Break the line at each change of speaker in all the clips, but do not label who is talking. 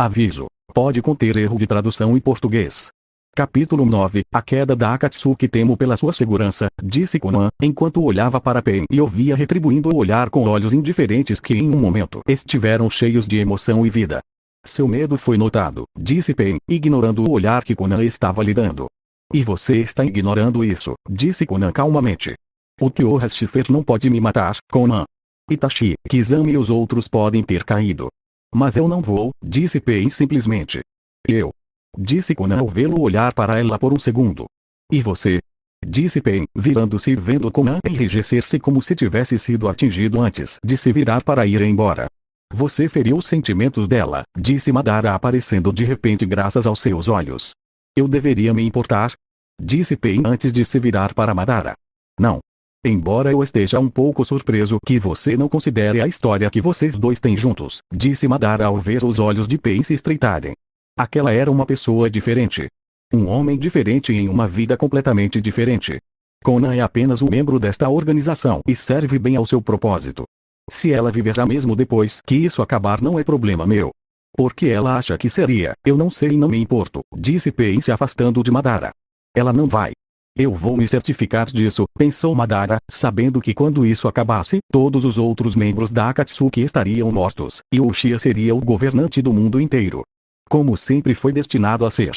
Aviso: pode conter erro de tradução em português. Capítulo 9. A queda da Akatsuki. Temo pela sua segurança, disse Konan, enquanto olhava para Pain e ouvia retribuindo o olhar com olhos indiferentes que em um momento estiveram cheios de emoção e vida. Seu medo foi notado, disse Pain, ignorando o olhar que Konan estava lhe dando. E você está ignorando isso, disse Konan calmamente. O Kyoha Schiffer não pode me matar, Konan. Itachi, Kizami e os outros podem ter caído. Mas eu não vou, disse Pain simplesmente. Eu. Disse Konan ao vê-lo olhar para ela por um segundo. E você? Disse Pain, virando-se e vendo Konan enrijecer-se como se tivesse sido atingido antes de se virar para ir embora. Você feriu os sentimentos dela, disse Madara aparecendo de repente graças aos seus olhos. Eu deveria me importar? Disse Pain antes de se virar para Madara. Não. Embora eu esteja um pouco surpreso que você não considere a história que vocês dois têm juntos, disse Madara ao ver os olhos de Pain se estreitarem. Aquela era uma pessoa diferente. Um homem diferente em uma vida completamente diferente. Konan é apenas um membro desta organização e serve bem ao seu propósito. Se ela viverá mesmo depois que isso acabar não é problema meu. Porque ela acha que seria, eu não sei e não me importo, disse Pain se afastando de Madara. Ela não vai. Eu vou me certificar disso, pensou Madara, sabendo que quando isso acabasse, todos os outros membros da Akatsuki estariam mortos, e Uchiha seria o governante do mundo inteiro. Como sempre foi destinado a ser.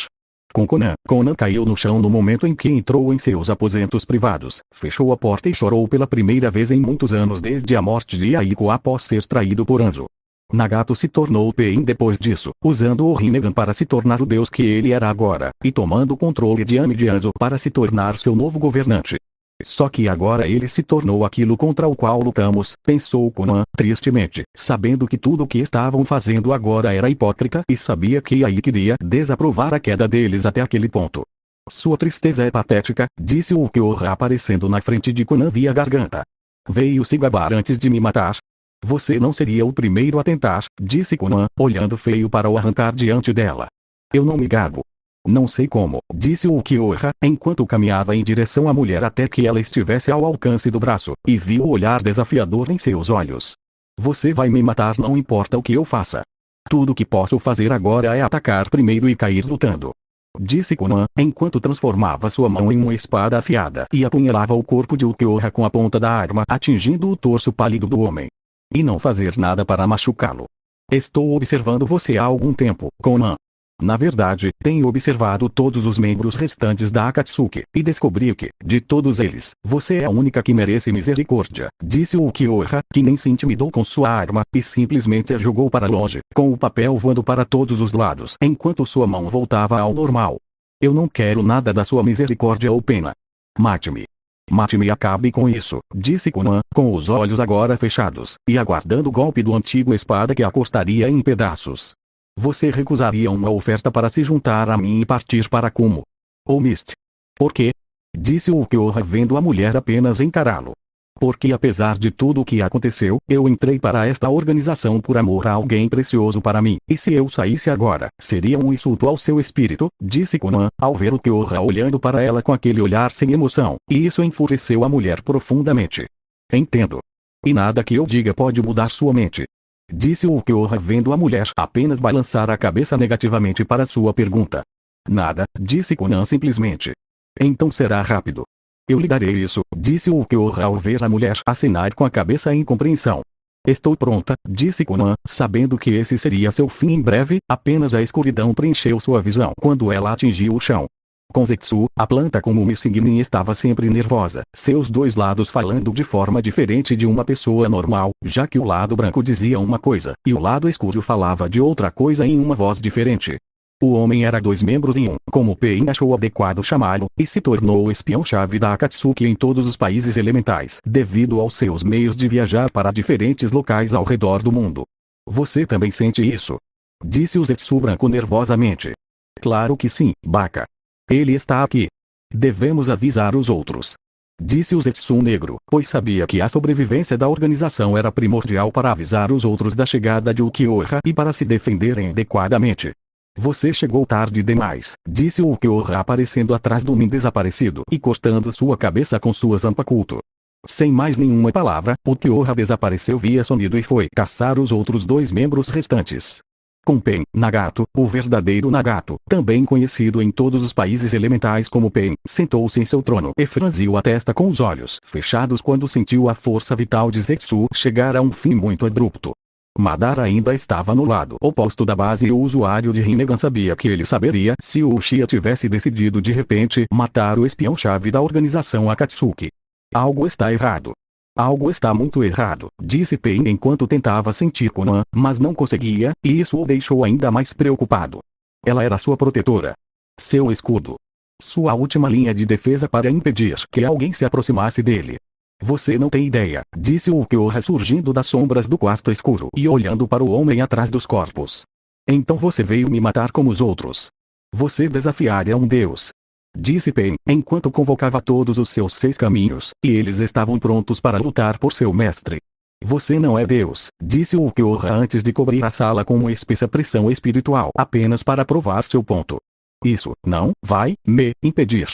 Com Konan caiu no chão no momento em que entrou em seus aposentos privados, fechou a porta e chorou pela primeira vez em muitos anos desde a morte de Aiko após ser traído por Anzo. Nagato se tornou Pain depois disso, usando o Rinnegan para se tornar o deus que ele era agora, e tomando o controle de Ami de Anzo para se tornar seu novo governante. Só que agora ele se tornou aquilo contra o qual lutamos, pensou Konan, tristemente, sabendo que tudo o que estavam fazendo agora era hipócrita e sabia que Ai queria desaprovar a queda deles até aquele ponto. Sua tristeza é patética, disse o Kyoha aparecendo na frente de Konan via garganta. Veio se gabar antes de me matar? Você não seria o primeiro a tentar, disse Konan, olhando feio para o arrancar diante dela. Eu não me gabo. Não sei como, disse o Kyoha, enquanto caminhava em direção à mulher até que ela estivesse ao alcance do braço, e viu o olhar desafiador em seus olhos. Você vai me matar não importa o que eu faça. Tudo o que posso fazer agora é atacar primeiro e cair lutando. Disse Konan, enquanto transformava sua mão em uma espada afiada e apunhalava o corpo de Kyoha com a ponta da arma atingindo o torso pálido do homem. E não fazer nada para machucá-lo. Estou observando você há algum tempo, Konan. Na verdade, tenho observado todos os membros restantes da Akatsuki, e descobri que, de todos eles, você é a única que merece misericórdia, disse o Kyoha, que nem se intimidou com sua arma, e simplesmente a jogou para longe, com o papel voando para todos os lados, enquanto sua mão voltava ao normal. Eu não quero nada da sua misericórdia ou pena. Mate-me. Mate-me e acabe com isso, disse Konan, com os olhos agora fechados, e aguardando o golpe do antigo espada que a cortaria em pedaços. Você recusaria uma oferta para se juntar a mim e partir para Kumo? Ou Mist? Por quê? Disse o Kyoha vendo a mulher apenas encará-lo. Porque apesar de tudo o que aconteceu, eu entrei para esta organização por amor a alguém precioso para mim, e se eu saísse agora, seria um insulto ao seu espírito, disse Konan, ao ver o Kyoha olhando para ela com aquele olhar sem emoção, e isso enfureceu a mulher profundamente. Entendo. E nada que eu diga pode mudar sua mente. Disse o Kyoha vendo a mulher apenas balançar a cabeça negativamente para sua pergunta. Nada, disse Konan simplesmente. Então será rápido. Eu lhe darei isso, disse o Kyoha ao ver a mulher acenar com a cabeça em compreensão. Estou pronta, disse Konan, sabendo que esse seria seu fim em breve, apenas a escuridão preencheu sua visão quando ela atingiu o chão. Konzetsu, a planta como Missingnin estava sempre nervosa, seus dois lados falando de forma diferente de uma pessoa normal, já que o lado branco dizia uma coisa, e o lado escuro falava de outra coisa em uma voz diferente. O homem era dois membros em um, como Pain achou adequado chamá-lo, e se tornou o espião-chave da Akatsuki em todos os países elementais, devido aos seus meios de viajar para diferentes locais ao redor do mundo. Você também sente isso? Disse o Zetsu branco nervosamente. Claro que sim, Baka. Ele está aqui. Devemos avisar os outros. Disse o Zetsu negro, pois sabia que a sobrevivência da organização era primordial para avisar os outros da chegada de Kyoha e para se defenderem adequadamente. Você chegou tarde demais, disse o Kyoha aparecendo atrás do Min desaparecido e cortando sua cabeça com sua Zanpakuto. Sem mais nenhuma palavra, o Kyoha desapareceu via sonido e foi caçar os outros dois membros restantes. Com Pain, Nagato, o verdadeiro Nagato, também conhecido em todos os países elementais como Pain, sentou-se em seu trono e franziu a testa com os olhos fechados quando sentiu a força vital de Zetsu chegar a um fim muito abrupto. Madara ainda estava no lado oposto da base e o usuário de Rinnegan sabia que ele saberia se o Uchiha tivesse decidido de repente matar o espião-chave da organização Akatsuki. Algo está errado. Algo está muito errado, disse Pain enquanto tentava sentir Konoha, mas não conseguia, e isso o deixou ainda mais preocupado. Ela era sua protetora. Seu escudo. Sua última linha de defesa para impedir que alguém se aproximasse dele. Você não tem ideia, disse o Uchiha surgindo das sombras do quarto escuro e olhando para o homem atrás dos corpos. Então você veio me matar como os outros. Você desafiaria um deus. Disse Pain, enquanto convocava todos os seus 6 caminhos, e eles estavam prontos para lutar por seu mestre. Você não é Deus, disse o Uchiha antes de cobrir a sala com uma espessa pressão espiritual apenas para provar seu ponto. Isso não vai me impedir.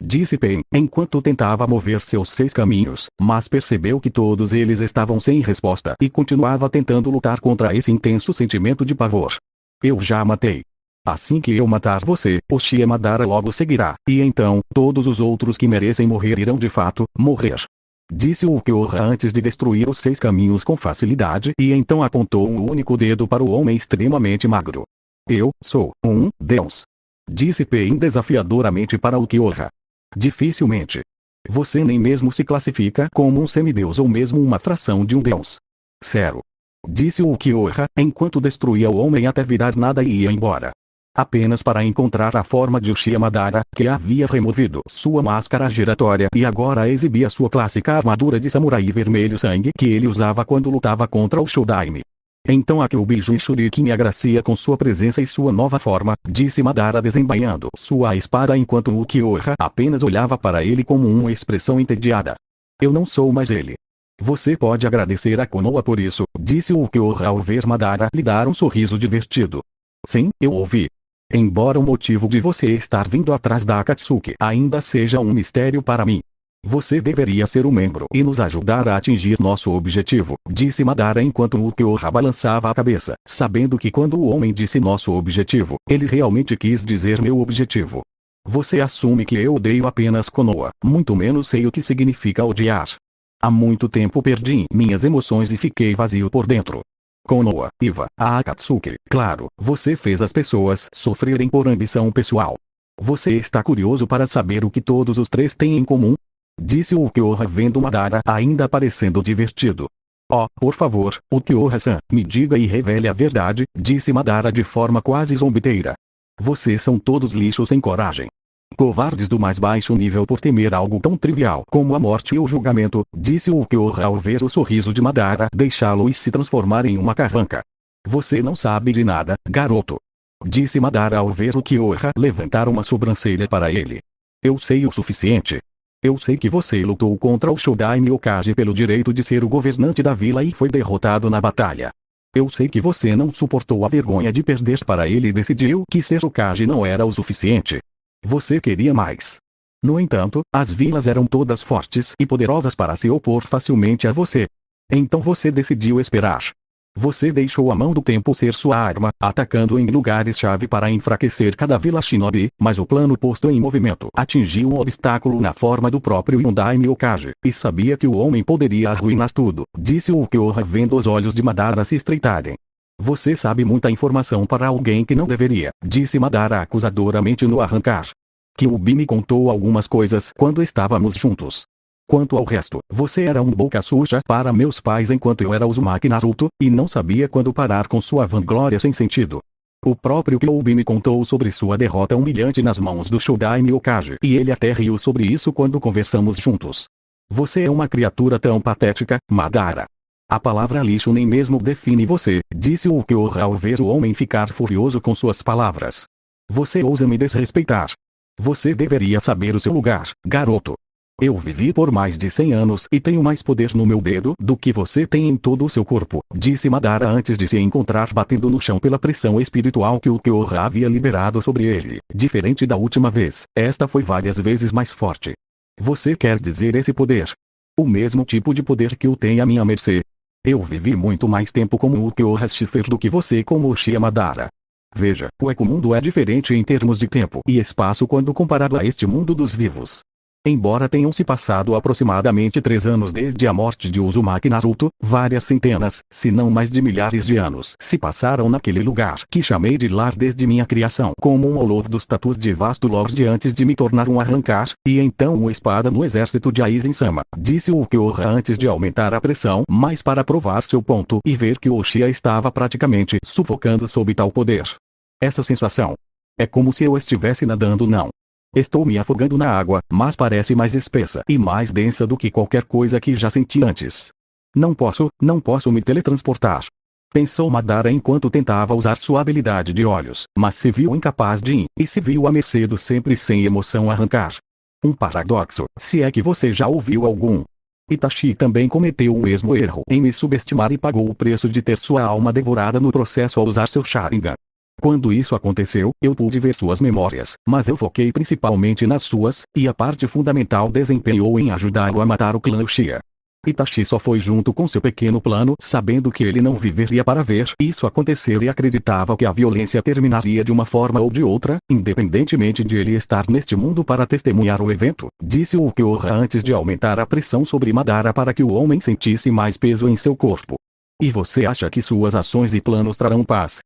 Disse Pain, enquanto tentava mover seus 6 caminhos, mas percebeu que todos eles estavam sem resposta e continuava tentando lutar contra esse intenso sentimento de pavor. Eu já matei. Assim que eu matar você, Uchiha Madara logo seguirá, e então, todos os outros que merecem morrer irão de fato, morrer. Disse o Uchiha antes de destruir os 6 caminhos com facilidade e então apontou um único dedo para o homem extremamente magro. Eu sou um deus. Disse Pain desafiadoramente para o Uchiha. Dificilmente. Você nem mesmo se classifica como um semideus ou mesmo uma fração de um deus. Zero. Disse o Uchiha, enquanto destruía o homem até virar nada e ia embora. Apenas para encontrar a forma de Uchiha Madara, que havia removido sua máscara giratória e agora exibia sua clássica armadura de samurai vermelho sangue que ele usava quando lutava contra o Shodaime. Então Akyuubi Shuriken me agracia com sua presença e sua nova forma, disse Madara desembainhando sua espada enquanto o Uchiha apenas olhava para ele com uma expressão entediada. Eu não sou mais ele. Você pode agradecer a Konoha por isso, disse o Uchiha ao ver Madara lhe dar um sorriso divertido. Sim, eu ouvi. Embora o motivo de você estar vindo atrás da Akatsuki ainda seja um mistério para mim. Você deveria ser um membro e nos ajudar a atingir nosso objetivo, disse Madara enquanto o Uchiha balançava a cabeça, sabendo que quando o homem disse nosso objetivo, ele realmente quis dizer meu objetivo. Você assume que eu odeio apenas Konoha, muito menos sei o que significa odiar. Há muito tempo perdi minhas emoções e fiquei vazio por dentro. Konoha, Iva, a Akatsuki, claro, você fez as pessoas sofrerem por ambição pessoal. Você está curioso para saber o que todos os 3 têm em comum? Disse o Uchiha vendo Madara ainda parecendo divertido. Oh, por favor, Uchiha-san, me diga e revele a verdade, disse Madara de forma quase zombeteira. Vocês são todos lixos sem coragem. Covardes do mais baixo nível por temer algo tão trivial como a morte e o julgamento, disse o Uchiha ao ver o sorriso de Madara deixá-lo e se transformar em uma carranca. Você não sabe de nada, garoto. Disse Madara ao ver o Uchiha levantar uma sobrancelha para ele. Eu sei o suficiente. Eu sei que você lutou contra o Shodaime Okage pelo direito de ser o governante da vila e foi derrotado na batalha. Eu sei que você não suportou a vergonha de perder para ele e decidiu que ser Okage não era o suficiente. Você queria mais. No entanto, as vilas eram todas fortes e poderosas para se opor facilmente a você. Então você decidiu esperar. Você deixou a mão do tempo ser sua arma, atacando em lugares-chave para enfraquecer cada vila shinobi, mas o plano posto em movimento atingiu um obstáculo na forma do próprio Yondaime Okage, e sabia que o homem poderia arruinar tudo, disse o Uchiha vendo os olhos de Madara se estreitarem. Você sabe muita informação para alguém que não deveria, disse Madara acusadoramente no arrancar. Kyuubi me contou algumas coisas quando estávamos juntos. Quanto ao resto, você era um boca suja para meus pais enquanto eu era Uzumaki Naruto, e não sabia quando parar com sua vanglória sem sentido. O próprio Kyuubi me contou sobre sua derrota humilhante nas mãos do Shodaime Okage, e ele até riu sobre isso quando conversamos juntos. Você é uma criatura tão patética, Madara. A palavra lixo nem mesmo define você, disse o Uchiha ao ver o homem ficar furioso com suas palavras. Você ousa me desrespeitar. Você deveria saber o seu lugar, garoto. Eu vivi por mais de 100 anos e tenho mais poder no meu dedo do que você tem em todo o seu corpo, disse Madara antes de se encontrar batendo no chão pela pressão espiritual que o Uchiha havia liberado sobre ele. Diferente da última vez, esta foi várias vezes mais forte. Você quer dizer esse poder? O mesmo tipo de poder que eu tenho à minha mercê. Eu vivi muito mais tempo como Ukiyo Shifer do que você como Uchiha Madara. Veja, o Ekuo-mundo é diferente em termos de tempo e espaço quando comparado a este mundo dos vivos. Embora tenham se passado aproximadamente 3 anos desde a morte de Uzumaki Naruto, várias centenas, se não mais de milhares de anos se passaram naquele lugar que chamei de lar desde minha criação como um olor dos tatus de vasto lorde antes de me tornar um arrancar, e então uma espada no exército de Aizen-sama, disse o Ukiyo antes de aumentar a pressão mais para provar seu ponto e ver que o Uchiha estava praticamente sufocando sob tal poder. Essa sensação é como se eu estivesse nadando não. Estou me afogando na água, mas parece mais espessa e mais densa do que qualquer coisa que já senti antes. Não posso me teletransportar. Pensou Madara enquanto tentava usar sua habilidade de olhos, mas se viu incapaz de e se viu à mercê do sempre sem emoção arrancar. Um paradoxo, se é que você já ouviu algum. Itachi também cometeu o mesmo erro em me subestimar e pagou o preço de ter sua alma devorada no processo ao usar seu Sharingan. Quando isso aconteceu, eu pude ver suas memórias, mas eu foquei principalmente nas suas, e a parte fundamental desempenhou em ajudá-lo a matar o clã Uchiha. Itachi só foi junto com seu pequeno plano, sabendo que ele não viveria para ver isso acontecer e acreditava que a violência terminaria de uma forma ou de outra, independentemente de ele estar neste mundo para testemunhar o evento, disse o Ukiyo antes de aumentar a pressão sobre Madara para que o homem sentisse mais peso em seu corpo. E você acha que suas ações e planos trarão paz?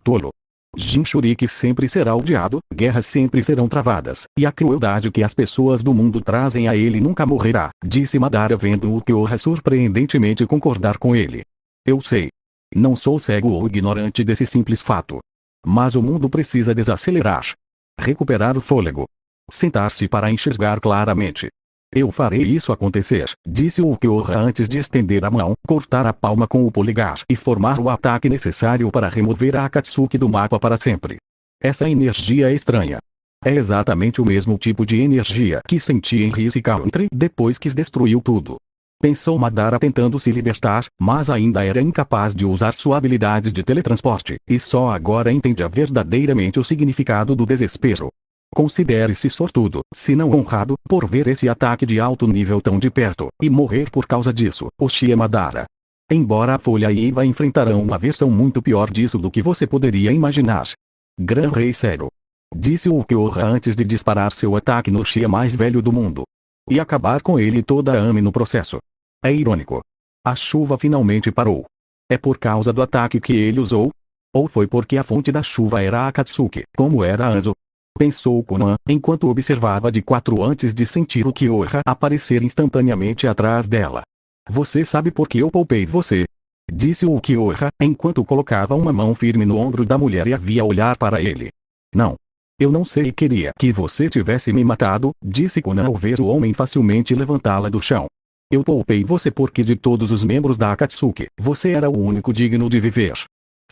Tolo. Jinchuriki sempre será odiado, guerras sempre serão travadas, e a crueldade que as pessoas do mundo trazem a ele nunca morrerá, disse Madara vendo o Ukiyo surpreendentemente concordar com ele. Eu sei. Não sou cego ou ignorante desse simples fato. Mas o mundo precisa desacelerar. Recuperar o fôlego. Sentar-se para enxergar claramente. Eu farei isso acontecer, disse o Ukiyo antes de estender a mão, cortar a palma com o polegar e formar o ataque necessário para remover a Akatsuki do mapa para sempre. Essa energia é estranha. É exatamente o mesmo tipo de energia que senti em Rice Country depois que destruiu tudo. Pensou Madara tentando se libertar, mas ainda era incapaz de usar sua habilidade de teletransporte, e só agora entende verdadeiramente o significado do desespero. Considere-se sortudo, se não honrado, por ver esse ataque de alto nível tão de perto, e morrer por causa disso, Uchiha Madara. Embora a Folha e Eva enfrentarão uma versão muito pior disso do que você poderia imaginar. Gran Rei Zero. Disse o Ukiyo antes de disparar seu ataque no Uchiha mais velho do mundo. E acabar com ele toda a Ami no processo. É irônico. A chuva finalmente parou. É por causa do ataque que ele usou? Ou foi porque a fonte da chuva era a Akatsuki, como era Anzo? Pensou Konoha, enquanto observava de 4 antes de sentir o Ukiyo aparecer instantaneamente atrás dela. Você sabe por que eu poupei você? Disse o Ukiyo enquanto colocava uma mão firme no ombro da mulher e havia olhar para ele. Não. Eu não sei, queria que você tivesse me matado, disse Konoha ao ver o homem facilmente levantá-la do chão. Eu poupei você porque de todos os membros da Akatsuki, você era o único digno de viver.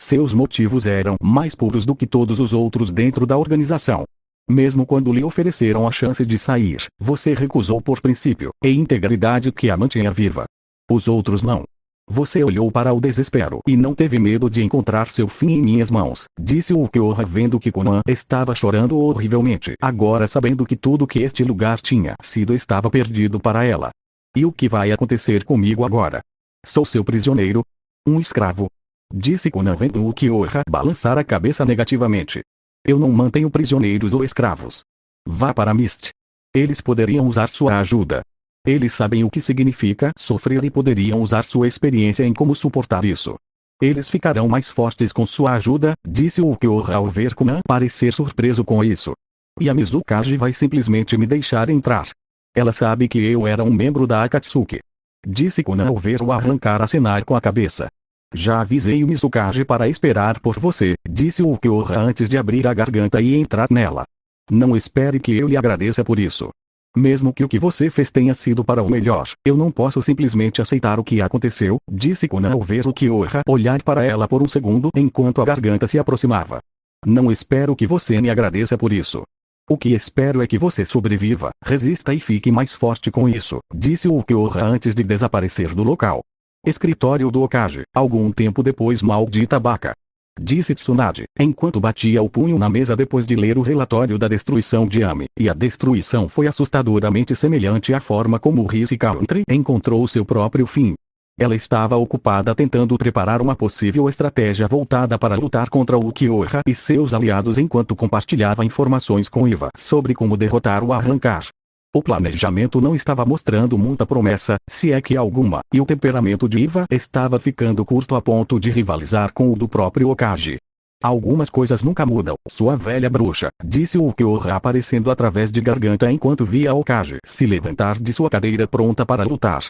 Seus motivos eram mais puros do que todos os outros dentro da organização. Mesmo quando lhe ofereceram a chance de sair, você recusou por princípio e integridade que a mantinha viva. Os outros não. Você olhou para o desespero e não teve medo de encontrar seu fim em minhas mãos, disse o Ukiyo vendo que Konoha estava chorando horrivelmente, agora sabendo que tudo que este lugar tinha sido estava perdido para ela. E o que vai acontecer comigo agora? Sou seu prisioneiro? Um escravo? Disse Konoha vendo o Ukiyo balançar a cabeça negativamente. Eu não mantenho prisioneiros ou escravos. Vá para Mist. Eles poderiam usar sua ajuda. Eles sabem o que significa sofrer e poderiam usar sua experiência em como suportar isso. Eles ficarão mais fortes com sua ajuda, disse o Ukiyo ao ver Konoha parecer surpreso com isso. E a Mizukage vai simplesmente me deixar entrar. Ela sabe que eu era um membro da Akatsuki. Disse Konoha ao ver-o arrancar acenar com a cabeça. Já avisei o Mizukage para esperar por você, disse o Ukiyo antes de abrir a garganta e entrar nela. Não espere que eu lhe agradeça por isso. Mesmo que o que você fez tenha sido para o melhor, eu não posso simplesmente aceitar o que aconteceu, disse Konoha ao ver o Ukiyo olhar para ela por um segundo enquanto a garganta se aproximava. Não espero que você me agradeça por isso. O que espero é que você sobreviva, resista e fique mais forte com isso, disse o Ukiyo antes de desaparecer do local. Escritório do Hokage, algum tempo depois. Maldita Baka. Disse Tsunade, enquanto batia o punho na mesa depois de ler o relatório da destruição de Ami, e a destruição foi assustadoramente semelhante à forma como Rice Country encontrou seu próprio fim. Ela estava ocupada tentando preparar uma possível estratégia voltada para lutar contra o Kyoha e seus aliados enquanto compartilhava informações com Iva sobre como derrotar o Arrancar. O planejamento não estava mostrando muita promessa, se é que alguma, e o temperamento de Iva estava ficando curto a ponto de rivalizar com o do próprio Okage. Algumas coisas nunca mudam, sua velha bruxa, disse o Kyoha aparecendo através de garganta enquanto via Okage se levantar de sua cadeira pronta para lutar.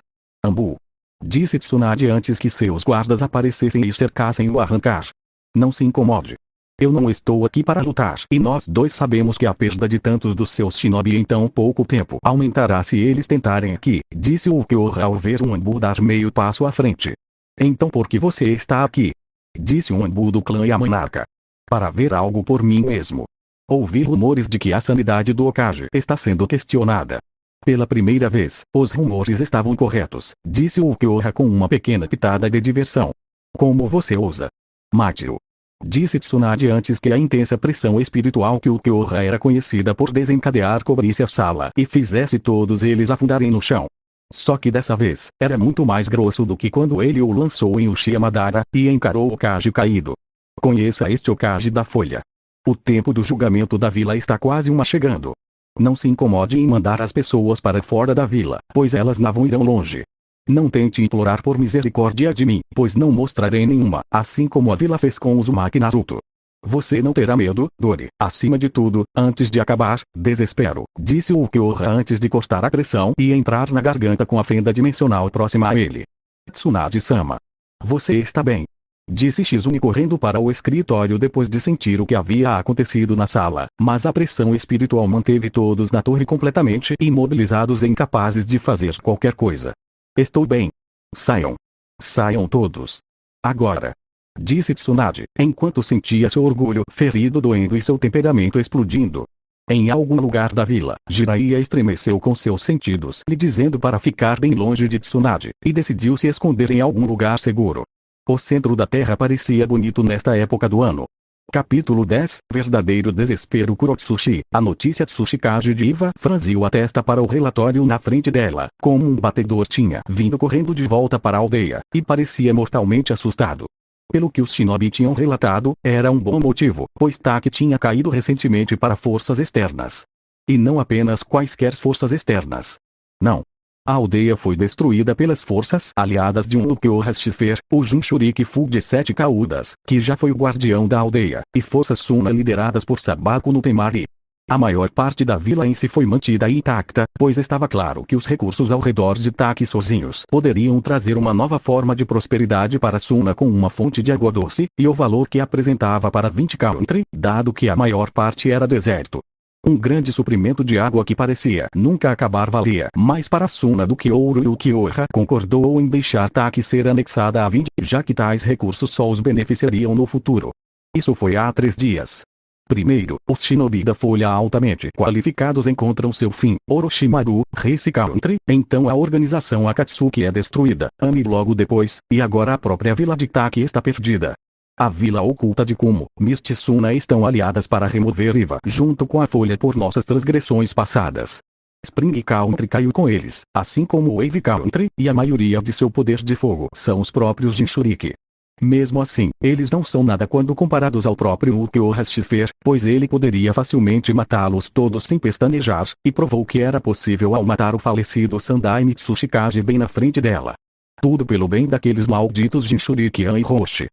Ambu, disse Tsunade antes que seus guardas aparecessem e cercassem o Arrancar. Não se incomode. Eu não estou aqui para lutar e nós dois sabemos que a perda de tantos dos seus shinobi em tão pouco tempo aumentará se eles tentarem aqui, disse o Kyoha ao ver um Anbu dar meio passo à frente. Então por que você está aqui? Disse um Anbu do clã Yamanaka. Para ver algo por mim mesmo. Ouvi rumores de que a sanidade do Okage está sendo questionada. Pela primeira vez, os rumores estavam corretos, disse o Kyoha com uma pequena pitada de diversão. Como você ousa? Mate-o. Disse Tsunade antes que a intensa pressão espiritual que o Kyoha era conhecida por desencadear cobrisse a sala e fizesse todos eles afundarem no chão. Só que dessa vez, era muito mais grosso do que quando ele o lançou em Uchiha-Madara e encarou o Okage caído. Conheça este Okage da Folha. O tempo do julgamento da vila está quase chegando. Não se incomode em mandar as pessoas para fora da vila, pois elas não irão longe. Não tente implorar por misericórdia de mim, pois não mostrarei nenhuma, assim como a vila fez com Uzumaki Naruto. Você não terá medo, Dori. Acima de tudo, antes de acabar, desespero, disse o Kyoha antes de cortar a pressão e entrar na garganta com a fenda dimensional próxima a ele. Tsunade-sama. Você está bem? Disse Shizune correndo para o escritório depois de sentir o que havia acontecido na sala, mas a pressão espiritual manteve todos na torre completamente imobilizados e incapazes de fazer qualquer coisa. Estou bem. Saiam. Saiam todos. Agora. Disse Tsunade, enquanto sentia seu orgulho ferido doendo e seu temperamento explodindo. Em algum lugar da vila, Jiraiya estremeceu com seus sentidos lhe dizendo para ficar bem longe de Tsunade, e decidiu se esconder em algum lugar seguro. O centro da terra parecia bonito nesta época do ano. Capítulo 10 Verdadeiro desespero Kurotsushi. A notícia Tsushikage de Iva franziu a testa para o relatório na frente dela, como um batedor tinha vindo correndo de volta para a aldeia, e parecia mortalmente assustado. Pelo que os shinobi tinham relatado, era um bom motivo, pois Taki tinha caído recentemente para forças externas. E não apenas quaisquer forças externas. Não. A aldeia foi destruída pelas forças aliadas de um Ukiyoha Shifer, o Jinchuriki Fu de 7 caudas, que já foi o guardião da aldeia, e forças Suna lideradas por Sabaku no Temari. A maior parte da vila em si foi mantida intacta, pois estava claro que os recursos ao redor de Taki sozinhos poderiam trazer uma nova forma de prosperidade para Suna com uma fonte de água doce, e o valor que apresentava para 20 country, dado que a maior parte era deserto. Um grande suprimento de água que parecia nunca acabar valia mais para Suna do que ouro, e o Kyoha concordou em deixar Taki ser anexada a 20, já que tais recursos só os beneficiariam no futuro. Isso foi há 3 dias. Primeiro, os shinobi da Folha altamente qualificados encontram seu fim, Orochimaru, Race Country, então a organização Akatsuki é destruída, e logo depois, e agora a própria vila de Taki está perdida. A vila oculta de Kumo, Mist e Suna estão aliadas para remover Iva junto com a Folha por nossas transgressões passadas. Spring Country caiu com eles, assim como Wave Country, e a maioria de seu poder de fogo são os próprios Jinchuriki. Mesmo assim, eles não são nada quando comparados ao próprio Ukiyoha Shifer, pois ele poderia facilmente matá-los todos sem pestanejar, e provou que era possível ao matar o falecido Sandai Mitsushikage bem na frente dela. Tudo pelo bem daqueles malditos Jinchuriki e Roshi.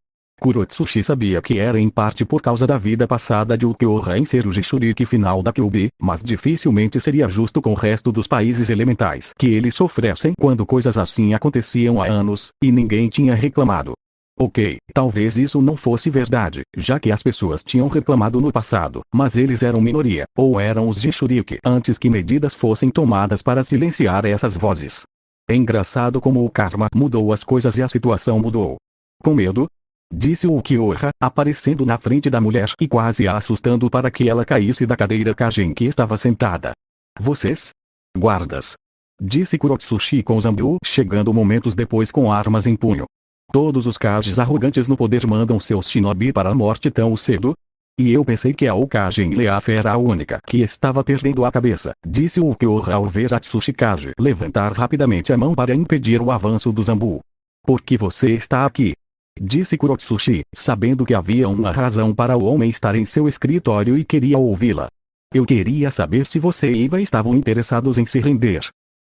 Kurotsushi sabia que era em parte por causa da vida passada de Ukiyoha em ser o Jinchuriki final da Kyuubi, mas dificilmente seria justo com o resto dos países elementais que eles sofressem quando coisas assim aconteciam há anos, e ninguém tinha reclamado. Ok, talvez isso não fosse verdade, já que as pessoas tinham reclamado no passado, mas eles eram minoria, ou eram os Jinchuriki antes que medidas fossem tomadas para silenciar essas vozes. É engraçado como o karma mudou as coisas e a situação mudou. Com medo? Disse o Ukiyoha, aparecendo na frente da mulher e quase a assustando para que ela caísse da cadeira Kage em que estava sentada. Vocês? Guardas. Disse Kurotsushi com Zanryu chegando momentos depois com armas em punho. Todos os Kages arrogantes no poder mandam seus shinobi para a morte tão cedo? E eu pensei que a Okage em Leaf era a única que estava perdendo a cabeça, disse o Ukiyoha ao ver a Tsuchikage levantar rapidamente a mão para impedir o avanço do Zanryu. Por que você está aqui? Disse Kurotsuchi, sabendo que havia uma razão para o homem estar em seu escritório e queria ouvi-la. Eu queria saber se você e Iva estavam interessados em se render.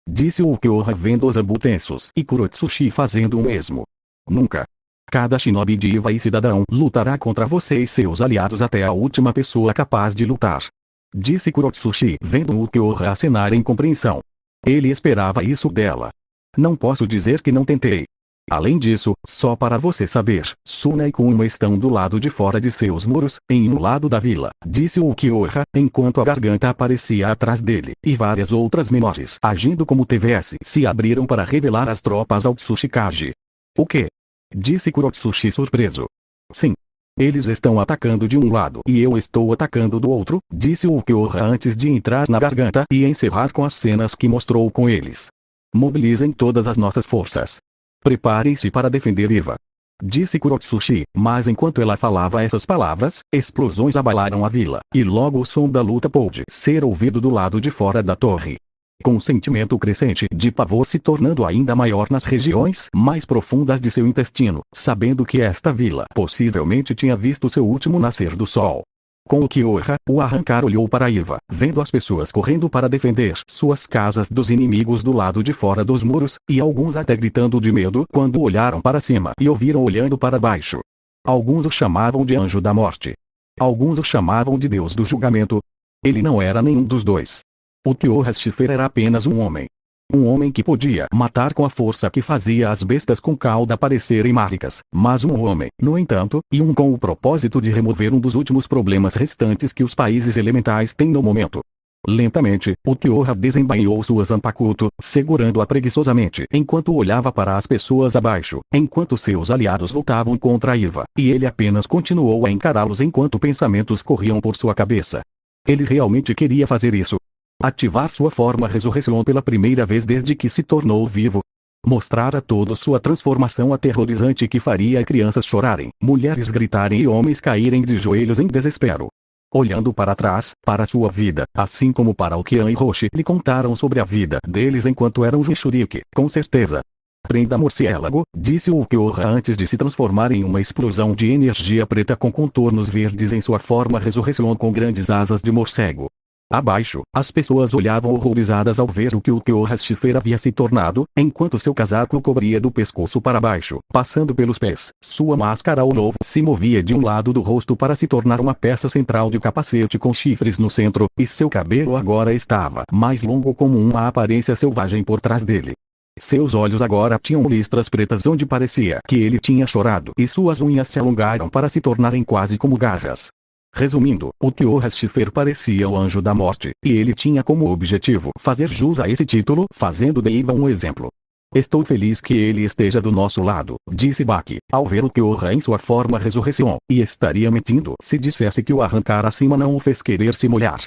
Disse o Ukiyoha vendo Osamu tensos e Kurotsuchi fazendo o mesmo. Nunca. Cada shinobi de Iva e cidadão lutará contra você e seus aliados até a última pessoa capaz de lutar. Disse Kurotsuchi vendo o Ukiyoha acenar em compreensão. Ele esperava isso dela. Não posso dizer que não tentei. Além disso, só para você saber, Suna e Kuma estão do lado de fora de seus muros, em um lado da vila, disse o Ukiyoha, enquanto a garganta aparecia atrás dele, e várias outras menores agindo como TVS se abriram para revelar as tropas ao Tsuchikage. O quê? Disse Kurotsuchi surpreso. Sim. Eles estão atacando de um lado e eu estou atacando do outro, disse o Ukiyoha antes de entrar na garganta e encerrar com as cenas que mostrou com eles. Mobilizem todas as nossas forças. Preparem-se para defender Iva. Disse Kurotsuchi, mas enquanto ela falava essas palavras, explosões abalaram a vila, e logo o som da luta pôde ser ouvido do lado de fora da torre. Com um sentimento crescente de pavor se tornando ainda maior nas regiões mais profundas de seu intestino, sabendo que esta vila possivelmente tinha visto seu último nascer do sol. Com o Ukiyoha, o Arrancar olhou para Iva, vendo as pessoas correndo para defender suas casas dos inimigos do lado de fora dos muros, e alguns até gritando de medo quando olharam para cima e ouviram olhando para baixo. Alguns o chamavam de Anjo da Morte. Alguns o chamavam de Deus do Julgamento. Ele não era nenhum dos dois. O Ukiyoha Shifer era apenas um homem. Um homem que podia matar com a força que fazia as bestas com cauda parecerem mágicas, mas um homem, no entanto, e com o propósito de remover um dos últimos problemas restantes que os países elementais têm no momento. Lentamente, o Ukiyoha desembainhou sua Zanpakuto, segurando-a preguiçosamente enquanto olhava para as pessoas abaixo, enquanto seus aliados lutavam contra Iva, e ele apenas continuou a encará-los enquanto pensamentos corriam por sua cabeça. Ele realmente queria fazer isso. Ativar sua forma ressurreição pela primeira vez desde que se tornou vivo. Mostrar a todos sua transformação aterrorizante que faria crianças chorarem, mulheres gritarem e homens caírem de joelhos em desespero. Olhando para trás, para sua vida, assim como para o Kian e Roshi lhe contaram sobre a vida deles enquanto eram Jinchuriki, com certeza. Prenda morcélago, disse o Ukiyoha antes de se transformar em uma explosão de energia preta com contornos verdes em sua forma ressurreição com grandes asas de morcego. Abaixo, as pessoas olhavam horrorizadas ao ver o que o Ukiyoha Shifer havia se tornado, enquanto seu casaco o cobria do pescoço para baixo, passando pelos pés. Sua máscara ao novo se movia de um lado do rosto para se tornar uma peça central de capacete com chifres no centro, e seu cabelo agora estava mais longo como uma aparência selvagem por trás dele. Seus olhos agora tinham listras pretas onde parecia que ele tinha chorado e suas unhas se alongaram para se tornarem quase como garras. Resumindo, o Ukiyoha Shifer parecia o Anjo da Morte, e ele tinha como objetivo fazer jus a esse título, fazendo de Iva um exemplo. Estou feliz que ele esteja do nosso lado, disse Baki, ao ver o Ukiyoha em sua forma ressurreição, e estaria mentindo se dissesse que o arrancar acima não o fez querer se molhar.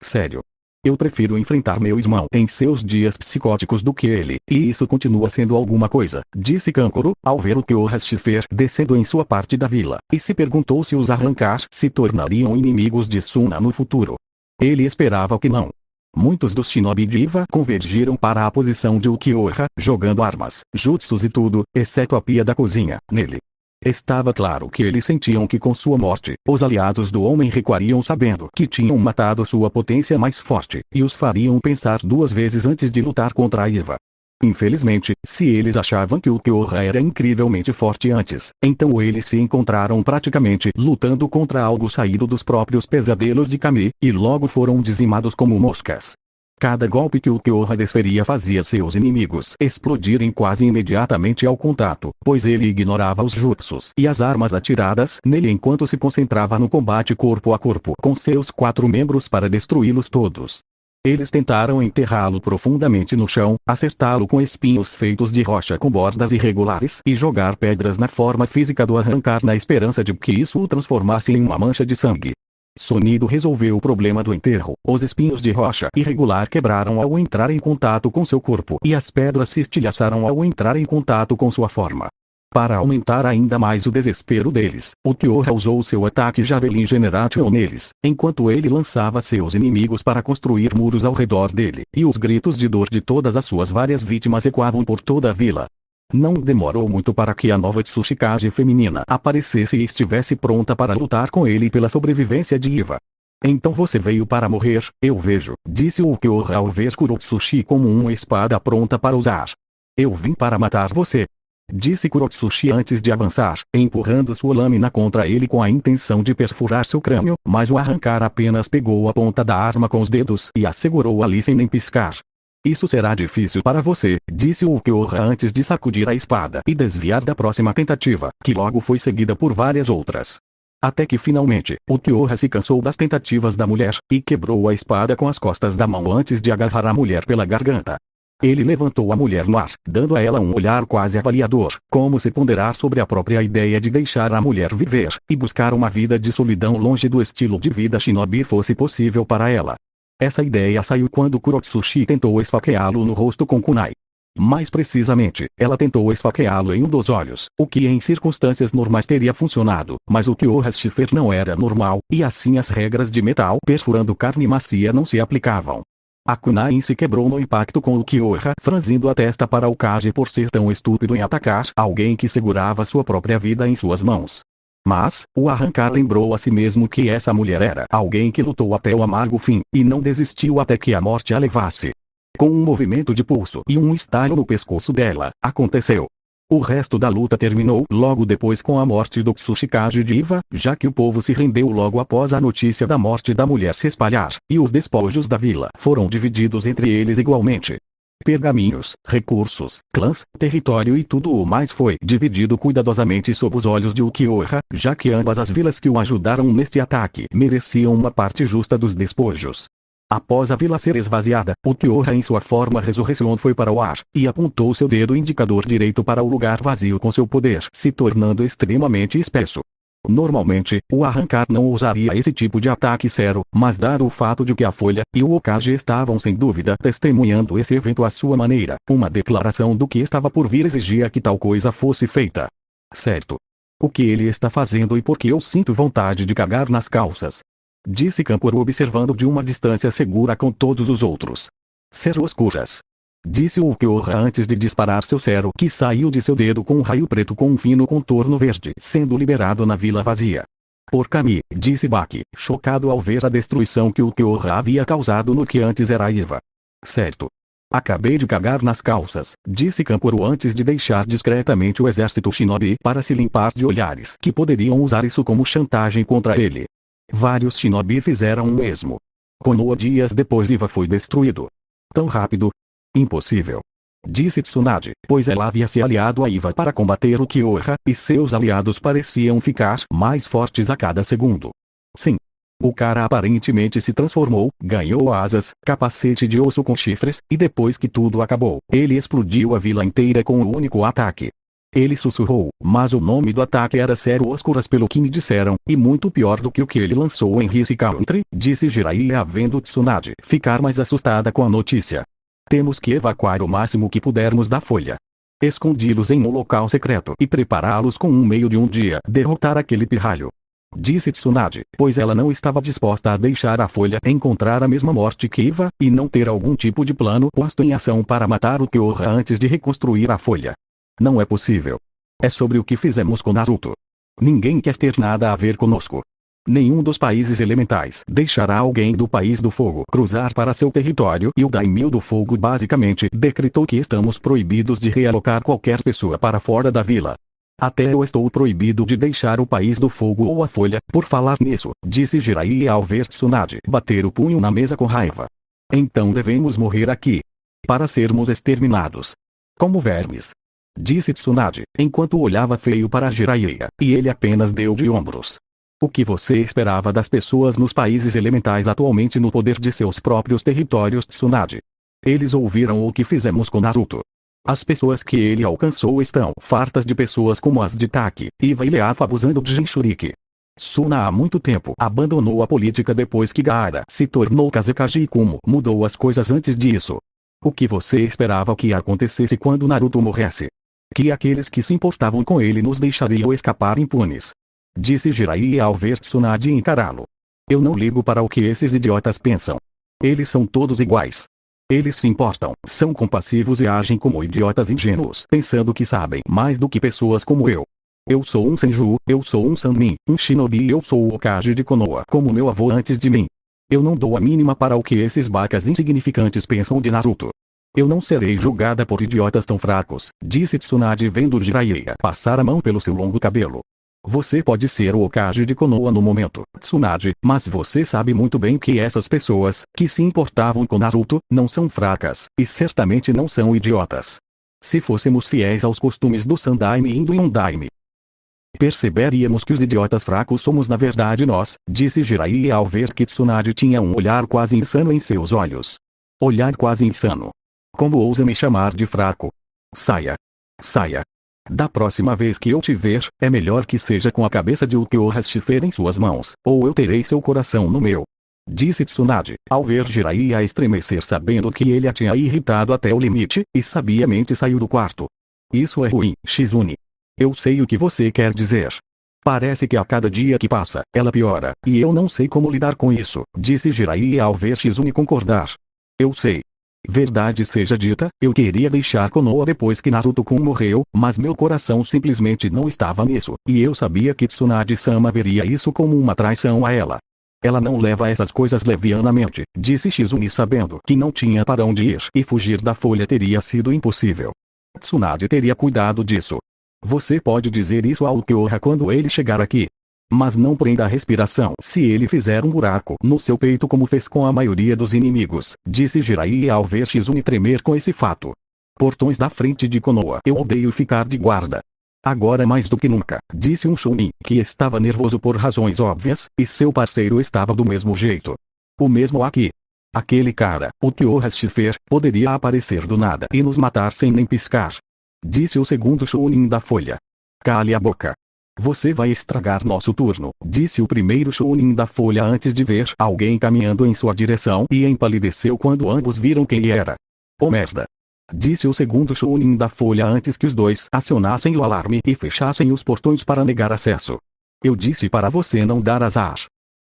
Sério. Eu prefiro enfrentar meu irmão em seus dias psicóticos do que ele, e isso continua sendo alguma coisa, disse Kankuro, ao ver o Ukiyoha Shifer descendo em sua parte da vila, e se perguntou se os arrancar se tornariam inimigos de Suna no futuro. Ele esperava que não. Muitos dos shinobi de Iva convergiram para a posição de Ukiyoha, jogando armas, jutsus e tudo, exceto a pia da cozinha, nele. Estava claro que eles sentiam que com sua morte, os aliados do homem recuariam sabendo que tinham matado sua potência mais forte, e os fariam pensar duas vezes antes de lutar contra a Iva. Infelizmente, se eles achavam que o Ukiyoha era incrivelmente forte antes, então eles se encontraram praticamente lutando contra algo saído dos próprios pesadelos de Kami, e logo foram dizimados como moscas. Cada golpe que o Ukiyoha desferia fazia seus inimigos explodirem quase imediatamente ao contato, pois ele ignorava os jutsus e as armas atiradas nele enquanto se concentrava no combate corpo a corpo com seus 4 membros para destruí-los todos. Eles tentaram enterrá-lo profundamente no chão, acertá-lo com espinhos feitos de rocha com bordas irregulares e jogar pedras na forma física do arrancar na esperança de que isso o transformasse em uma mancha de sangue. Sonido resolveu o problema do enterro. Os espinhos de rocha irregular quebraram ao entrar em contato com seu corpo e as pedras se estilhaçaram ao entrar em contato com sua forma. Para aumentar ainda mais o desespero deles, o Ukiyoha usou seu ataque Javelin Generation neles, enquanto ele lançava seus inimigos para construir muros ao redor dele, e os gritos de dor de todas as suas várias vítimas ecoavam por toda a vila. Não demorou muito para que a nova Tsuchikage feminina aparecesse e estivesse pronta para lutar com ele pela sobrevivência de Iva. Então você veio para morrer, eu vejo, disse o Ukiyoha ao ver Kurotsuchi como uma espada pronta para usar. Eu vim para matar você, disse Kurotsuchi antes de avançar, empurrando sua lâmina contra ele com a intenção de perfurar seu crânio, mas o arrancar apenas pegou a ponta da arma com os dedos e a segurou ali sem nem piscar. Isso será difícil para você, disse o Ukiyoha antes de sacudir a espada e desviar da próxima tentativa, que logo foi seguida por várias outras. Até que finalmente, o Ukiyoha se cansou das tentativas da mulher, e quebrou a espada com as costas da mão antes de agarrar a mulher pela garganta. Ele levantou a mulher no ar, dando a ela um olhar quase avaliador, como se ponderar sobre a própria ideia de deixar a mulher viver, e buscar uma vida de solidão longe do estilo de vida shinobi fosse possível para ela. Essa ideia saiu quando Kurotsuchi tentou esfaqueá-lo no rosto com kunai. Mais precisamente, ela tentou esfaqueá-lo em um dos olhos, o que em circunstâncias normais teria funcionado, mas o Ukiyoha Schiffer não era normal, e assim as regras de metal perfurando carne macia não se aplicavam. A kunai se quebrou no impacto com o Ukiyoha, franzindo a testa para o Kage por ser tão estúpido em atacar alguém que segurava sua própria vida em suas mãos. Mas, o arrancar lembrou a si mesmo que essa mulher era alguém que lutou até o amargo fim, e não desistiu até que a morte a levasse. Com um movimento de pulso e um estalo no pescoço dela, aconteceu. O resto da luta terminou logo depois com a morte do Tsuchikage de Iva, já que o povo se rendeu logo após a notícia da morte da mulher se espalhar, e os despojos da vila foram divididos entre eles igualmente. Pergaminhos, recursos, clãs, território e tudo o mais foi dividido cuidadosamente sob os olhos de Ukiyoha, já que ambas as vilas que o ajudaram neste ataque mereciam uma parte justa dos despojos. Após a vila ser esvaziada, Ukiyoha em sua forma ressurreição foi para o ar, e apontou seu dedo indicador direito para o lugar vazio com seu poder, se tornando extremamente espesso. Normalmente, o arrancar não usaria esse tipo de ataque zero, mas dado o fato de que a Folha e o Hokage estavam sem dúvida testemunhando esse evento à sua maneira, uma declaração do que estava por vir exigia que tal coisa fosse feita. Certo. O que ele está fazendo e por que eu sinto vontade de cagar nas calças? Disse Kankuro observando de uma distância segura com todos os outros. Zero oscuras. Disse o Ukiyoha antes de disparar seu cero que saiu de seu dedo com um raio preto com um fino contorno verde sendo liberado na vila vazia. Por Kami, disse Baki, chocado ao ver a destruição que o Ukiyoha havia causado no que antes era Iva. Certo. Acabei de cagar nas calças, disse Kankuro antes de deixar discretamente o exército shinobi para se limpar de olhares que poderiam usar isso como chantagem contra ele. Vários shinobi fizeram o mesmo. Konoha dias depois Iva foi destruído. Tão rápido? Impossível. Disse Tsunade, pois ela havia se aliado a Iva para combater o Ukiyoha, e seus aliados pareciam ficar mais fortes a cada segundo. Sim. O cara aparentemente se transformou, ganhou asas, capacete de osso com chifres, e depois que tudo acabou, ele explodiu a vila inteira com um único ataque. Ele sussurrou, mas o nome do ataque era Zero Oscuras pelo que me disseram, e muito pior do que o que ele lançou em Rice Country, disse Jiraiya vendo Tsunade ficar mais assustada com a notícia. Temos que evacuar o máximo que pudermos da Folha. Escondi-los em um local secreto e prepará-los com um meio de um dia derrotar aquele pirralho. Disse Tsunade, pois ela não estava disposta a deixar a Folha encontrar a mesma morte que Iva, e não ter algum tipo de plano posto em ação para matar o Ukiyoha antes de reconstruir a Folha. Não é possível. É sobre o que fizemos com Naruto. Ninguém quer ter nada a ver conosco. Nenhum dos países elementais deixará alguém do País do Fogo cruzar para seu território, e o Daimyo do Fogo basicamente decretou que estamos proibidos de realocar qualquer pessoa para fora da vila. Até eu estou proibido de deixar o País do Fogo ou a Folha, por falar nisso, disse Jiraiya ao ver Tsunade bater o punho na mesa com raiva. Então devemos morrer aqui. Para sermos exterminados. Como vermes. Disse Tsunade, enquanto olhava feio para Jiraiya, e ele apenas deu de ombros. O que você esperava das pessoas nos países elementais atualmente no poder de seus próprios territórios, Tsunade? Eles ouviram o que fizemos com Naruto. As pessoas que ele alcançou estão fartas de pessoas como as de Taki, Iva e Leaf abusando de Jinchuriki. Suna há muito tempo abandonou a política depois que Gaara se tornou Kazekage e Kumo mudou as coisas antes disso. O que você esperava que acontecesse quando Naruto morresse? Que aqueles que se importavam com ele nos deixariam escapar impunes. Disse Jiraiya ao ver Tsunade encará-lo. Eu não ligo para o que esses idiotas pensam. Eles são todos iguais. Eles se importam, são compassivos e agem como idiotas ingênuos, pensando que sabem mais do que pessoas como eu. Eu sou um Senju, eu sou um Sannin, um Shinobi e eu sou o Hokage de Konoha como meu avô antes de mim. Eu não dou a mínima para o que esses bacas insignificantes pensam de Naruto. Eu não serei julgada por idiotas tão fracos, disse Tsunade vendo Jiraiya passar a mão pelo seu longo cabelo. Você pode ser o Hokage de Konoha no momento, Tsunade, mas você sabe muito bem que essas pessoas, que se importavam com Naruto, não são fracas, e certamente não são idiotas. Se fôssemos fiéis aos costumes do Sandaime e do Yondaime, perceberíamos que os idiotas fracos somos na verdade nós, disse Jiraiya ao ver que Tsunade tinha um olhar quase insano em seus olhos. Olhar quase insano. Como ousa me chamar de fraco? Saia. Saia. Da próxima vez que eu te ver, é melhor que seja com a cabeça de Uchiha Shifer em suas mãos, ou eu terei seu coração no meu. Disse Tsunade, ao ver Jiraiya estremecer sabendo que ele a tinha irritado até o limite, e sabiamente saiu do quarto. Isso é ruim, Shizune. Eu sei o que você quer dizer. Parece que a cada dia que passa, ela piora, e eu não sei como lidar com isso, disse Jiraiya ao ver Shizune concordar. Eu sei. Verdade seja dita, eu queria deixar Konoha depois que Naruto-kun morreu, mas meu coração simplesmente não estava nisso, e eu sabia que Tsunade-sama veria isso como uma traição a ela. Ela não leva essas coisas levianamente, disse Shizune sabendo que não tinha para onde ir e fugir da folha teria sido impossível. Tsunade teria cuidado disso. Você pode dizer isso ao Uchiha quando ele chegar aqui. Mas não prenda a respiração se ele fizer um buraco no seu peito como fez com a maioria dos inimigos, disse Jiraiya ao ver Shizune tremer com esse fato. Portões da frente de Konoha. Eu odeio ficar de guarda. Agora mais do que nunca, disse um Chunin, que estava nervoso por razões óbvias, e seu parceiro estava do mesmo jeito. O mesmo aqui. Aquele cara, o Uchiha Shifer, poderia aparecer do nada e nos matar sem nem piscar. Disse o segundo Chunin da folha. Cale a boca. Você vai estragar nosso turno, disse o primeiro Chunin da folha antes de ver alguém caminhando em sua direção e empalideceu quando ambos viram quem era. Oh merda! Disse o segundo Chunin da folha antes que os dois acionassem o alarme e fechassem os portões para negar acesso. Eu disse para você não dar azar.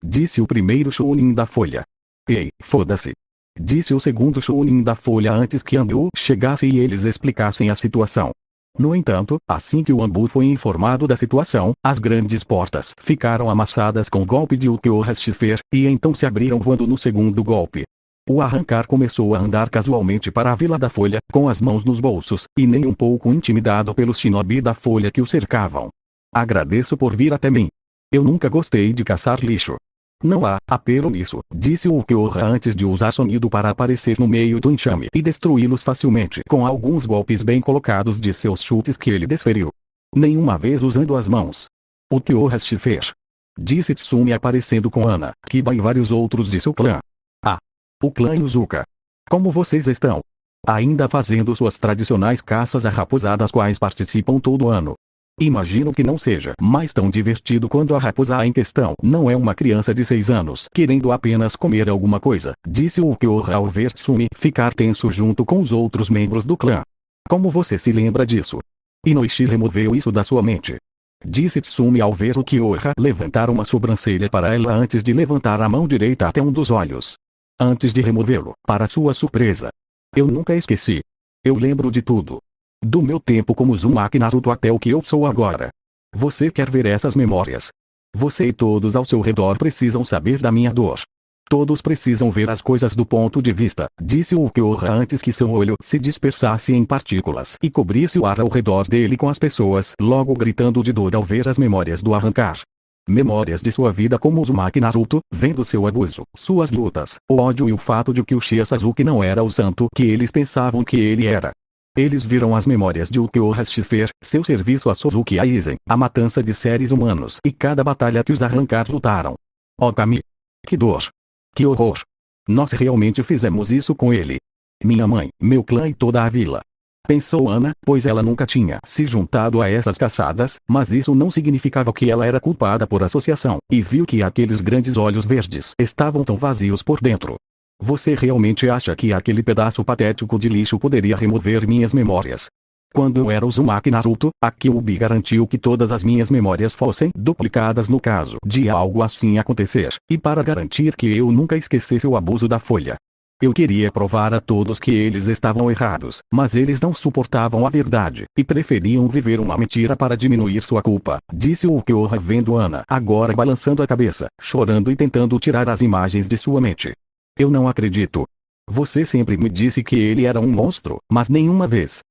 Disse o primeiro Chunin da folha. Ei, foda-se. Disse o segundo Chunin da folha antes que Anbu chegasse e eles explicassem a situação. No entanto, assim que o Anbu foi informado da situação, as grandes portas ficaram amassadas com o golpe de Uchiha Shifer, e então se abriram voando no segundo golpe. O arrancar começou a andar casualmente para a Vila da Folha, com as mãos nos bolsos, e nem um pouco intimidado pelos shinobi da Folha que o cercavam. Agradeço por vir até mim. Eu nunca gostei de caçar lixo. Não há apelo nisso, disse o Uchiha antes de usar sonido para aparecer no meio do enxame e destruí-los facilmente com alguns golpes bem colocados de seus chutes que ele desferiu. Nenhuma vez usando as mãos. Uchiha Shifer. Disse Tsumi aparecendo com Ana, Kiba e vários outros de seu clã. Ah! O clã Inuzuka. Como vocês estão? Ainda fazendo suas tradicionais caças a raposa das quais participam todo ano. Imagino que não seja mais tão divertido quando a raposa em questão não é uma criança de 6 anos querendo apenas comer alguma coisa, disse o Uchiha ao ver Tsumi ficar tenso junto com os outros membros do clã. Como você se lembra disso? Inoishi removeu isso da sua mente. Disse Tsumi ao ver o Uchiha levantar uma sobrancelha para ela antes de levantar a mão direita até um dos olhos. Antes de removê-lo, para sua surpresa. Eu nunca esqueci. Eu lembro de tudo. Do meu tempo como Uzumaki Naruto até o que eu sou agora. Você quer ver essas memórias? Você e todos ao seu redor precisam saber da minha dor. Todos precisam ver as coisas do ponto de vista, disse o Uchiha antes que seu olho se dispersasse em partículas e cobrisse o ar ao redor dele com as pessoas logo gritando de dor ao ver as memórias do arrancar. Memórias de sua vida como Uzumaki Naruto, vendo seu abuso, suas lutas, o ódio e o fato de que o Uchiha Sasuke não era o santo que eles pensavam que ele era. Eles viram as memórias de Uchiha Shifer, seu serviço a Sozuki Aizen, a matança de seres humanos e cada batalha que os arrancar lutaram. Oh Kami! Que dor! Que horror! Nós realmente fizemos isso com ele. Minha mãe, meu clã e toda a vila. Pensou Ana, pois ela nunca tinha se juntado a essas caçadas, mas isso não significava que ela era culpada por associação, e viu que aqueles grandes olhos verdes estavam tão vazios por dentro. Você realmente acha que aquele pedaço patético de lixo poderia remover minhas memórias? Quando eu era Uzumaki Naruto, a Kyuubi garantiu que todas as minhas memórias fossem duplicadas no caso de algo assim acontecer, e para garantir que eu nunca esquecesse o abuso da folha. Eu queria provar a todos que eles estavam errados, mas eles não suportavam a verdade, e preferiam viver uma mentira para diminuir sua culpa, disse Ulquiorra vendo Ana agora balançando a cabeça, chorando e tentando tirar as imagens de sua mente. Eu não acredito. Você sempre me disse que ele era um monstro, mas nenhuma vez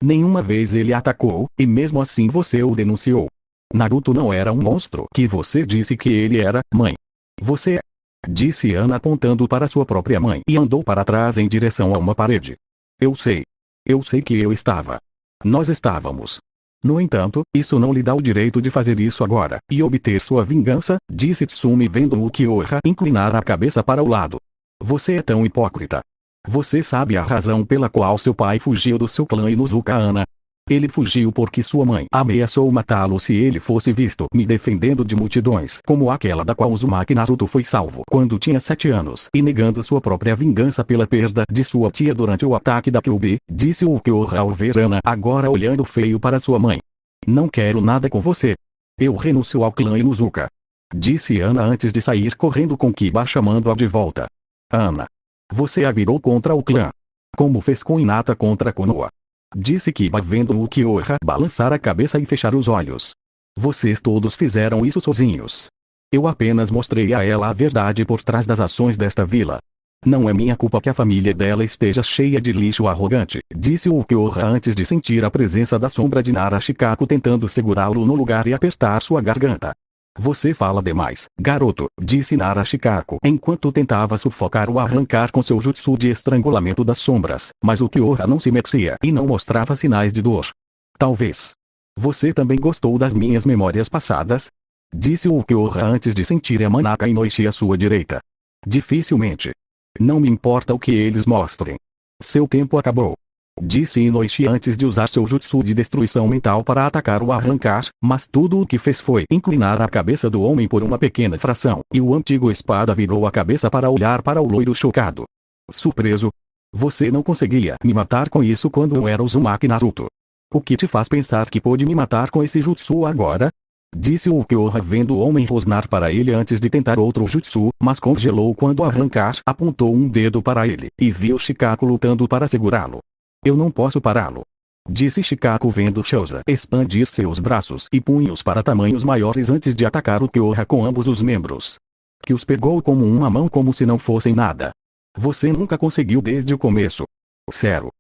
ele atacou, e mesmo assim você o denunciou. Naruto não era um monstro que você disse que ele era, mãe. Você é. Disse Ana apontando para sua própria mãe e andou para trás em direção a uma parede. Eu sei. Eu sei que eu estava. Nós estávamos. No entanto, isso não lhe dá o direito de fazer isso agora, e obter sua vingança, disse Tsumi vendo Ulquiorra inclinar a cabeça para o lado. Você é tão hipócrita. Você sabe a razão pela qual seu pai fugiu do seu clã Inuzuka, Ana? Ele fugiu porque sua mãe ameaçou matá-lo se ele fosse visto me defendendo de multidões como aquela da qual Uzumaki Naruto foi salvo quando tinha 7 anos e negando sua própria vingança pela perda de sua tia durante o ataque da Kyuubi, disse Ulquiorra ao ver Ana agora olhando feio para sua mãe. Não quero nada com você. Eu renuncio ao clã Inuzuka. Disse Ana antes de sair correndo com Kiba chamando-a de volta. Ana. Você a virou contra o clã. Como fez com Hinata contra Konoha. Disse Kiba vendo Ulquiorra balançar a cabeça e fechar os olhos. Vocês todos fizeram isso sozinhos. Eu apenas mostrei a ela a verdade por trás das ações desta vila. Não é minha culpa que a família dela esteja cheia de lixo arrogante, disse Ulquiorra antes de sentir a presença da sombra de Nara Shikaku tentando segurá-lo no lugar e apertar sua garganta. Você fala demais, garoto, disse Nara Shikaku enquanto tentava sufocar o arrancar com seu jutsu de estrangulamento das sombras, mas Ulquiorra não se mexia e não mostrava sinais de dor. Talvez. Você também gostou das minhas memórias passadas? Disse Ulquiorra antes de sentir Yamanaka Inoichi à sua direita. Dificilmente. Não me importa o que eles mostrem. Seu tempo acabou. Disse Inoichi antes de usar seu jutsu de destruição mental para atacar o arrancar, mas tudo o que fez foi inclinar a cabeça do homem por uma pequena fração, e o antigo espada virou a cabeça para olhar para o loiro chocado. Surpreso? Você não conseguia me matar com isso quando eu era Uzumaki Naruto. O que te faz pensar que pôde me matar com esse jutsu agora? Disse Ulquiorra vendo o homem rosnar para ele antes de tentar outro jutsu, mas congelou quando arrancar apontou um dedo para ele, e viu Shikaku lutando para segurá-lo. Eu não posso pará-lo. Disse Shikaku vendo Chouza expandir seus braços e punhos para tamanhos maiores antes de atacar Ulquiorra com ambos os membros. Que os pegou como uma mão como se não fossem nada. Você nunca conseguiu desde o começo. Sério.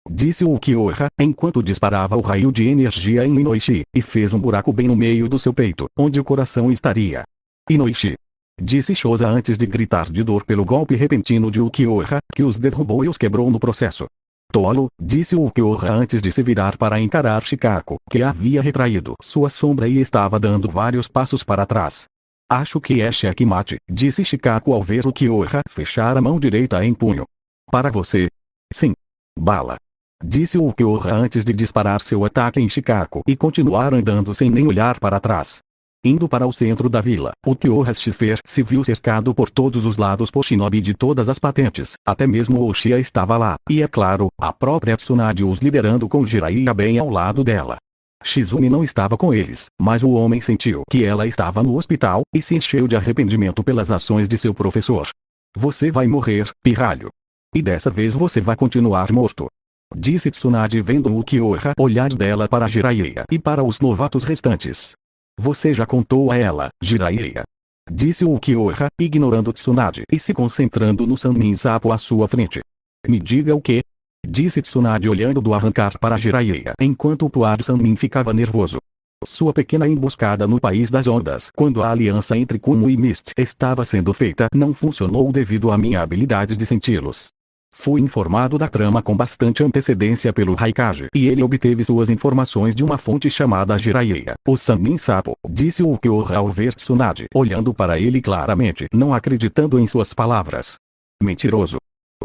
Disse Ulquiorra, enquanto disparava o raio de energia em Inoichi, e fez um buraco bem no meio do seu peito, onde o coração estaria. Inoichi. Disse Chouza antes de gritar de dor pelo golpe repentino de Ulquiorra, que os derrubou e os quebrou no processo. Tolo, disse Ulquiorra antes de se virar para encarar Shikaku, que havia retraído sua sombra e estava dando vários passos para trás. Acho que é checkmate, disse Shikaku ao ver Ulquiorra fechar a mão direita em punho. Para você. Sim. Bala. Disse Ulquiorra antes de disparar seu ataque em Shikaku e continuar andando sem nem olhar para trás. Indo para o centro da vila, Ulquiorra Schiffer se viu cercado por todos os lados por shinobi de todas as patentes, até mesmo Oshia estava lá, e é claro, a própria Tsunade os liderando com Jiraiya bem ao lado dela. Shizune não estava com eles, mas o homem sentiu que ela estava no hospital, e se encheu de arrependimento pelas ações de seu professor. Você vai morrer, pirralho. E dessa vez você vai continuar morto. Disse Tsunade vendo Ulquiorra olhar dela para Jiraiya e para os novatos restantes. Você já contou a ela, Jiraiya. Disse Ulquiorra, ignorando Tsunade e se concentrando no Sannin Sapo à sua frente. Me diga o que? Disse Tsunade olhando do arrancar para Jiraiya enquanto o Puar Sannin ficava nervoso. Sua pequena emboscada no País das Ondas quando a aliança entre Kumo e Mist estava sendo feita não funcionou devido à minha habilidade de senti-los. Fui informado da trama com bastante antecedência pelo Raikage e ele obteve suas informações de uma fonte chamada Jiraiya, o Sannin Sapo, disse Ulquiorra ao ver Tsunade olhando para ele claramente não acreditando em suas palavras. Mentiroso.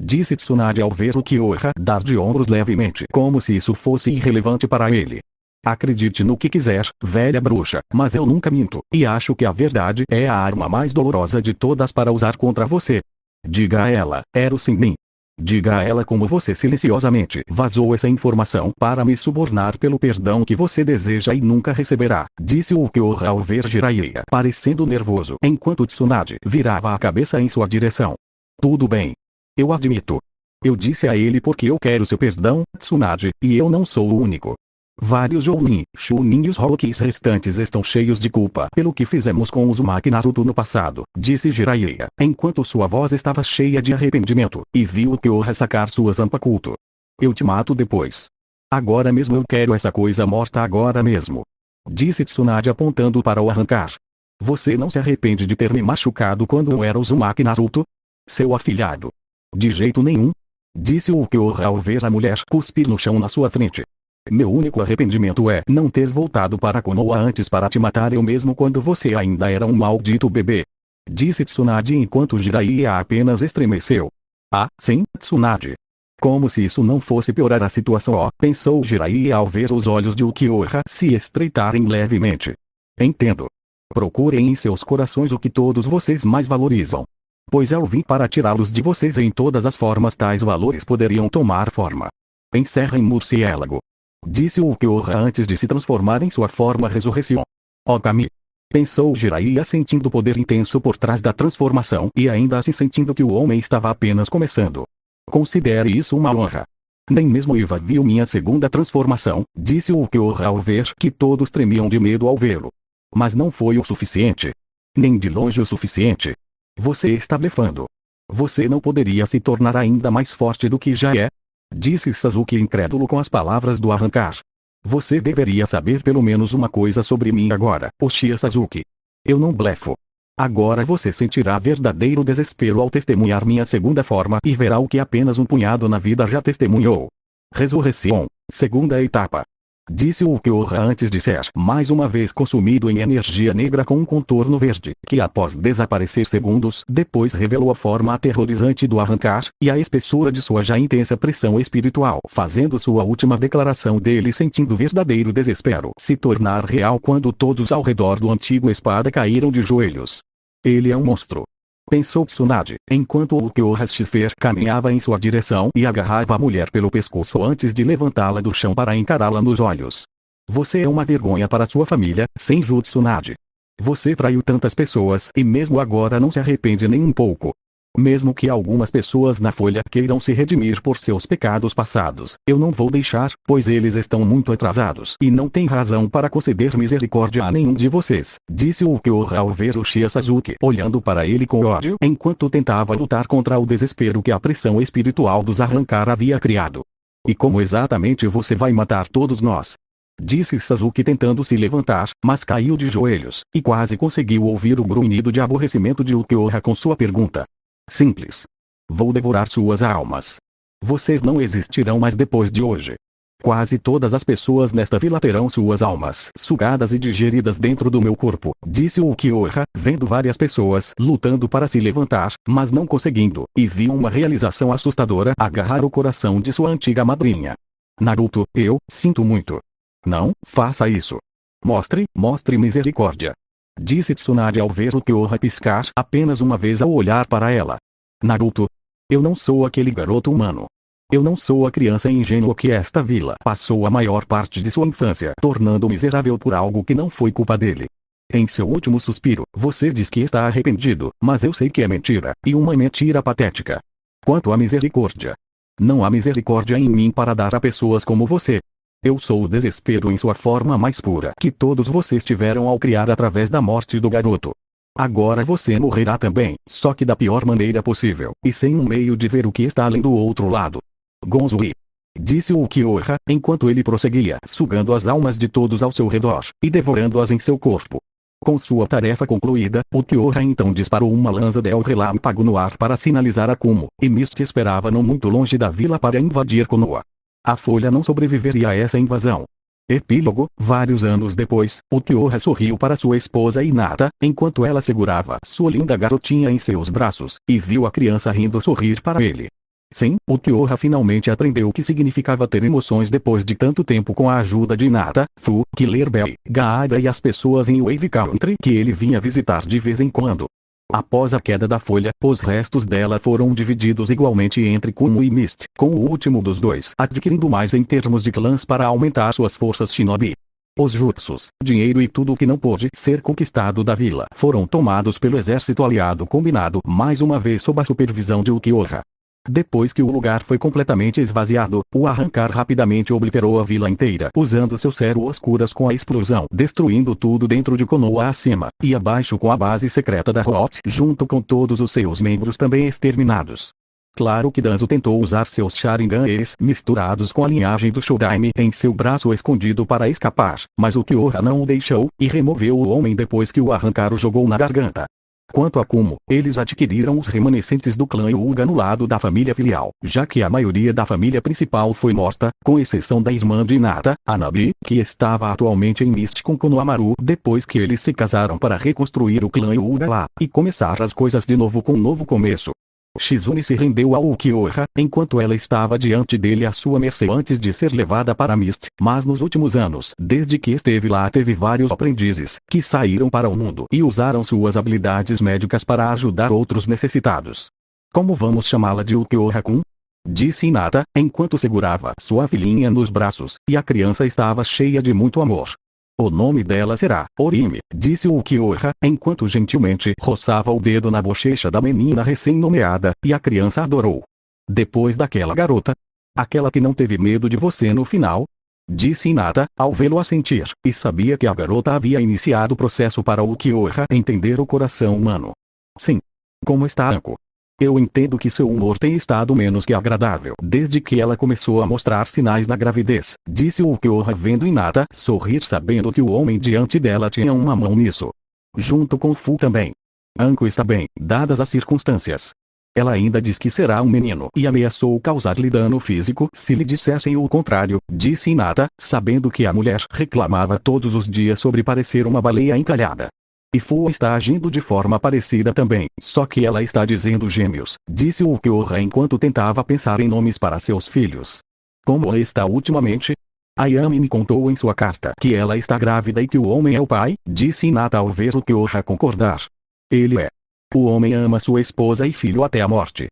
Disse Tsunade ao ver Ulquiorra dar de ombros levemente como se isso fosse irrelevante para ele. Acredite no que quiser, velha bruxa, mas eu nunca minto, e acho que a verdade é a arma mais dolorosa de todas para usar contra você. Diga a ela, era o Sannin. Diga a ela como você silenciosamente vazou essa informação para me subornar pelo perdão que você deseja e nunca receberá, disse Ulquiorra ao ver Jiraiya parecendo nervoso enquanto Tsunade virava a cabeça em sua direção. Tudo bem. Eu admito. Eu disse a ele porque eu quero seu perdão, Tsunade, e eu não sou o único. Vários Jounin, Chunin e os Rokis restantes estão cheios de culpa pelo que fizemos com Uzumaki Naruto no passado, disse Jiraiya, enquanto sua voz estava cheia de arrependimento, e viu Kyoha sacar sua Zanpakuto. Eu te mato depois. Agora mesmo eu quero essa coisa morta agora mesmo. Disse Tsunade apontando para o arrancar. Você não se arrepende de ter me machucado quando eu era Uzumaki Naruto? Seu afilhado. De jeito nenhum. Disse o Kyoha ao ver a mulher cuspir no chão na sua frente. Meu único arrependimento é não ter voltado para Konoha antes para te matar eu mesmo quando você ainda era um maldito bebê. Disse Tsunade enquanto Jiraiya apenas estremeceu. Ah, sim, Tsunade. Como se isso não fosse piorar a situação, pensou Jiraiya ao ver os olhos de Ukiyoha se estreitarem levemente. Entendo. Procurem em seus corações o que todos vocês mais valorizam. Pois eu vim para tirá-los de vocês em todas as formas tais valores poderiam tomar forma. Encerra em murciélago. Disse o Ukiyoha antes de se transformar em sua forma ressurreição. Okami. Pensou Jiraiya sentindo o poder intenso por trás da transformação e ainda assim sentindo que o homem estava apenas começando. Considere isso uma honra. Nem mesmo Iva viu minha segunda transformação, disse o Ukiyoha ao ver que todos tremiam de medo ao vê-lo. Mas não foi o suficiente. Nem de longe o suficiente. Você está blefando. Você não poderia se tornar ainda mais forte do que já é? Disse Sasuke incrédulo com as palavras do arrancar. Você deveria saber pelo menos uma coisa sobre mim agora, Uchiha Sasuke. Eu não blefo. Agora você sentirá verdadeiro desespero ao testemunhar minha segunda forma e verá o que apenas um punhado na vida já testemunhou. Ressurreição, segunda etapa. Disse o Ukiyoha antes de ser mais uma vez consumido em energia negra com um contorno verde, que após desaparecer segundos depois revelou a forma aterrorizante do arrancar, e a espessura de sua já intensa pressão espiritual, fazendo sua última declaração dele sentindo verdadeiro desespero se tornar real quando todos ao redor do antigo espada caíram de joelhos. Ele é um monstro. Pensou Tsunade, enquanto o Ukiyoha Shifer caminhava em sua direção e agarrava a mulher pelo pescoço antes de levantá-la do chão para encará-la nos olhos. Você é uma vergonha para sua família, Senju Tsunade. Você traiu tantas pessoas e mesmo agora não se arrepende nem um pouco. Mesmo que algumas pessoas na folha queiram se redimir por seus pecados passados, eu não vou deixar, pois eles estão muito atrasados e não têm razão para conceder misericórdia a nenhum de vocês, disse o Ukiyoha ao ver Uchiha Sasuke olhando para ele com ódio enquanto tentava lutar contra o desespero que a pressão espiritual dos arrancar havia criado. E como exatamente você vai matar todos nós? Disse Sasuke tentando se levantar, mas caiu de joelhos, e quase conseguiu ouvir o grunhido de aborrecimento de Ukiyoha com sua pergunta. Simples. Vou devorar suas almas. Vocês não existirão mais depois de hoje. Quase todas as pessoas nesta vila terão suas almas sugadas e digeridas dentro do meu corpo, disse o Ukiyoha, vendo várias pessoas lutando para se levantar, mas não conseguindo, e viu uma realização assustadora agarrar o coração de sua antiga madrinha. Naruto, eu sinto muito. Não, faça isso. Mostre misericórdia. Disse Tsunade ao ver o Ukiyoha piscar apenas uma vez ao olhar para ela. Naruto. Eu não sou aquele garoto humano. Eu não sou a criança ingênua que esta vila passou a maior parte de sua infância tornando miserável por algo que não foi culpa dele. Em seu último suspiro, você diz que está arrependido, mas eu sei que é mentira, e uma mentira patética. Quanto à misericórdia. Não há misericórdia em mim para dar a pessoas como você. Eu sou o desespero em sua forma mais pura que todos vocês tiveram ao criar através da morte do garoto. Agora você morrerá também, só que da pior maneira possível, e sem um meio de ver o que está além do outro lado. Gonzui. Disse o Ukiyoha, enquanto ele prosseguia sugando as almas de todos ao seu redor, e devorando-as em seu corpo. Com sua tarefa concluída, Ukiyoha então disparou uma lança del relâmpago no ar para sinalizar Akumo, e Mist esperava não muito longe da vila para invadir Konoha. A folha não sobreviveria a essa invasão. Epílogo, vários anos depois, Ukiyoha sorriu para sua esposa Hinata, enquanto ela segurava sua linda garotinha em seus braços, e viu a criança rindo sorrir para ele. Sim, Ukiyoha finalmente aprendeu o que significava ter emoções depois de tanto tempo com a ajuda de Hinata, Fu, Killer Bell, Gaara e as pessoas em Wave Country que ele vinha visitar de vez em quando. Após a queda da folha, os restos dela foram divididos igualmente entre Kumo e Mist, com o último dos dois adquirindo mais em termos de clãs para aumentar suas forças shinobi. Os jutsus, dinheiro e tudo o que não pôde ser conquistado da vila foram tomados pelo exército aliado combinado mais uma vez sob a supervisão de Ukiyoha. Depois que o lugar foi completamente esvaziado, o arrancar rapidamente obliterou a vila inteira, usando seus oscuras com a explosão, destruindo tudo dentro de Konoha acima e abaixo, com a base secreta da Roth, junto com todos os seus membros também exterminados. Claro que Danzo tentou usar seus Sharinganes misturados com a linhagem do Shodaime em seu braço escondido para escapar, mas o Kyoha não o deixou, e removeu o homem depois que o arrancar o jogou na garganta. Quanto a Kumo, eles adquiriram os remanescentes do clã Hyuga no lado da família filial, já que a maioria da família principal foi morta, com exceção da irmã de Hinata, Anabi, que estava atualmente em Mist com Konohamaru depois que eles se casaram para reconstruir o clã Hyuga lá, e começar as coisas de novo com um novo começo. Shizune se rendeu ao Ukiyoha, enquanto ela estava diante dele à sua mercê antes de ser levada para Mist, mas nos últimos anos, desde que esteve lá, teve vários aprendizes, que saíram para o mundo e usaram suas habilidades médicas para ajudar outros necessitados. Como vamos chamá-la de Ukiyoha-kun? Disse Hinata, enquanto segurava sua filhinha nos braços, e a criança estava cheia de muito amor. O nome dela será Orime, disse o Ukiyoha, enquanto gentilmente roçava o dedo na bochecha da menina recém-nomeada, e a criança adorou. Depois daquela garota? Aquela que não teve medo de você no final? Disse Hinata, ao vê-lo assentir, e sabia que a garota havia iniciado o processo para o Ukiyoha entender o coração humano. Sim. Como está Anko? Eu entendo que seu humor tem estado menos que agradável desde que ela começou a mostrar sinais da gravidez, disse o Ukiyoha vendo Hinata sorrir, sabendo que o homem diante dela tinha uma mão nisso. Junto com Fu também. Anko está bem, dadas as circunstâncias. Ela ainda diz que será um menino e ameaçou causar-lhe dano físico se lhe dissessem o contrário, disse Hinata, sabendo que a mulher reclamava todos os dias sobre parecer uma baleia encalhada. E Fu está agindo de forma parecida também, só que ela está dizendo gêmeos, disse o Ukiyoha enquanto tentava pensar em nomes para seus filhos. Como está ultimamente? Ayami me contou em sua carta que ela está grávida e que o homem é o pai, disse Hinata ao ver o Ukiyoha concordar. Ele é. O homem ama sua esposa e filho até a morte.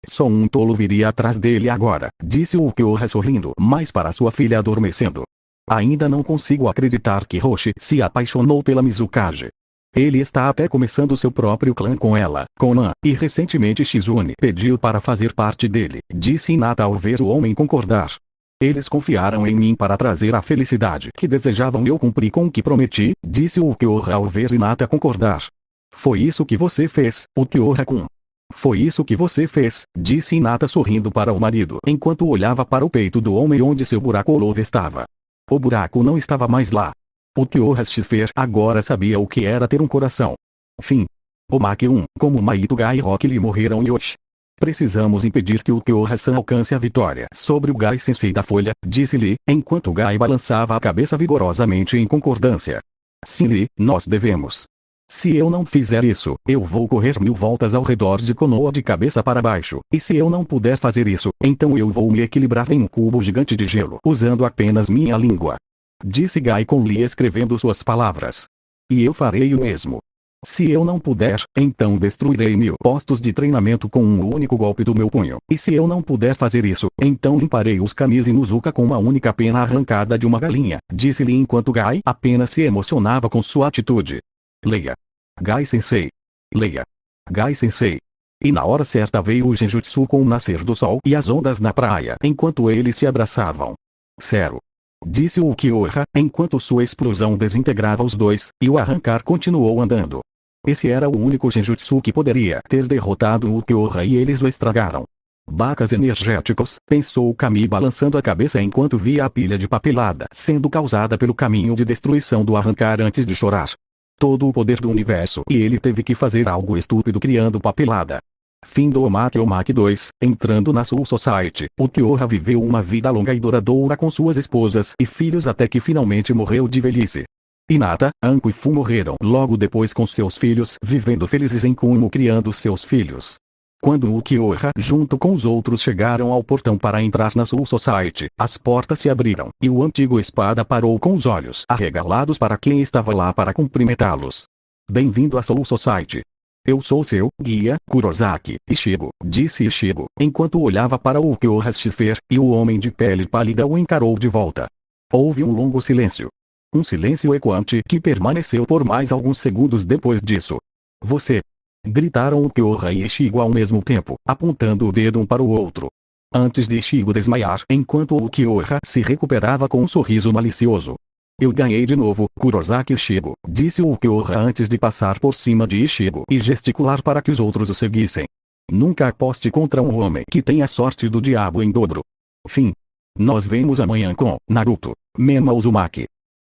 Só um tolo viria atrás dele agora, disse o Ukiyoha sorrindo, mas para sua filha adormecendo. Ainda não consigo acreditar que Roshi se apaixonou pela Mizukage. Ele está até começando seu próprio clã com ela, Konan, e recentemente Shizune pediu para fazer parte dele, disse Hinata ao ver o homem concordar. Eles confiaram em mim para trazer a felicidade que desejavam e eu cumpri com o que prometi, disse o Ukiyoha ao ver Hinata concordar. Foi isso que você fez, Ukiyoha-kun. Foi isso que você fez, disse Hinata sorrindo para o marido enquanto olhava para o peito do homem onde seu buraco Olove estava. O buraco não estava mais lá. O Ukiyoha Shifer agora sabia o que era ter um coração. Fim. O Maki-1, como Maito Gai e Rock Lee morreram e Yoshi. Precisamos impedir que o Ukiyoha-san alcance a vitória sobre o Gai Sensei da Folha, disse Lee, enquanto Gai balançava a cabeça vigorosamente em concordância. Sim, Lee, nós devemos. Se eu não fizer isso, eu vou correr 1000 voltas ao redor de Konoha de cabeça para baixo, e se eu não puder fazer isso, então eu vou me equilibrar em um cubo gigante de gelo usando apenas minha língua. Disse Gai com Lee escrevendo suas palavras. E eu farei o mesmo. Se eu não puder, então destruirei 1000 postos de treinamento com um único golpe do meu punho. E se eu não puder fazer isso, então limparei os Kamizi Nuzuka com uma única pena arrancada de uma galinha, disse Lee enquanto Gai apenas se emocionava com sua atitude. Leia. Gai Sensei. Leia. Gai Sensei. E na hora certa veio o Genjutsu com o nascer do sol e as ondas na praia enquanto eles se abraçavam. Zero. Disse o Ukiyoha, enquanto sua explosão desintegrava os dois, e o arrancar continuou andando. Esse era o único Genjutsu que poderia ter derrotado o Ukiyoha e eles o estragaram. Bacas energéticos, pensou Kami balançando a cabeça enquanto via a pilha de papelada sendo causada pelo caminho de destruição do arrancar antes de chorar. Todo o poder do universo e ele teve que fazer algo estúpido criando papelada. Fim do Omake 2, entrando na Soul Society, o Ukiyoha viveu uma vida longa e duradoura com suas esposas e filhos até que finalmente morreu de velhice. Hinata, Anko e Fu morreram logo depois com seus filhos vivendo felizes em Kumo criando seus filhos. Quando o Ukiyoha junto com os outros chegaram ao portão para entrar na Soul Society, as portas se abriram, e o antigo espada parou com os olhos arregalados para quem estava lá para cumprimentá-los. Bem-vindo à Soul Society. Eu sou seu guia, Kurosaki, Ishigo, disse Ishigo, enquanto olhava para o Ukiyoha Shifer, e o homem de pele pálida o encarou de volta. Houve um longo silêncio. Um silêncio ecoante que permaneceu por mais alguns segundos depois disso. Você. Gritaram Ukiura e Ichigo ao mesmo tempo, apontando o dedo um para o outro. Antes de Ichigo desmaiar, enquanto Ukiura se recuperava com um sorriso malicioso. Eu ganhei de novo, Kurosaki Ichigo, disse Ukiura antes de passar por cima de Ichigo e gesticular para que os outros o seguissem. Nunca aposte contra um homem que tem a sorte do diabo em dobro. Fim. Nós vemos amanhã com Naruto, Mema Uzumaki.